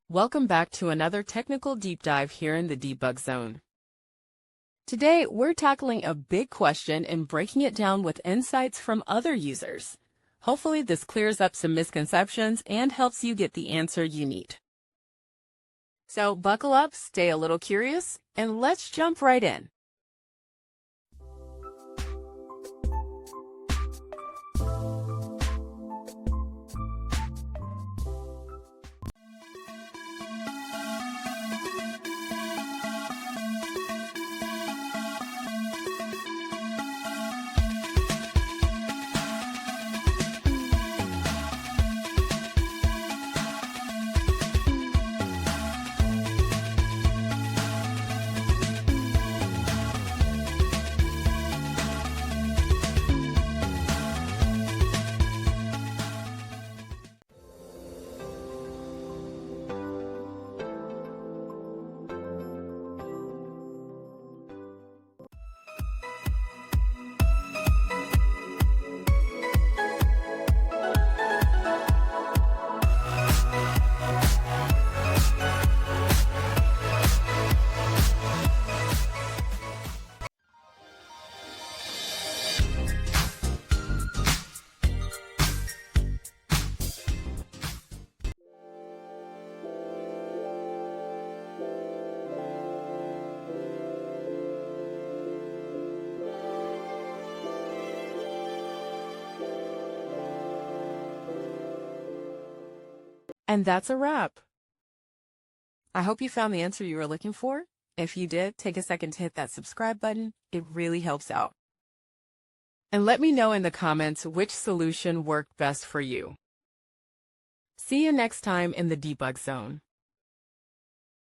Welcome back to another technical deep dive here in the debug zone. Today, we're tackling a big question and breaking it down with insights from other users. Hopefully, this clears up some misconceptions and helps you get the answer you need. So buckle up, stay a little curious, and let's jump right in. And that's a wrap. I hope you found the answer you were looking for. If you did, take a second to hit that subscribe button. It really helps out. And let me know in the comments which solution worked best for you. See you next time in the debug zone.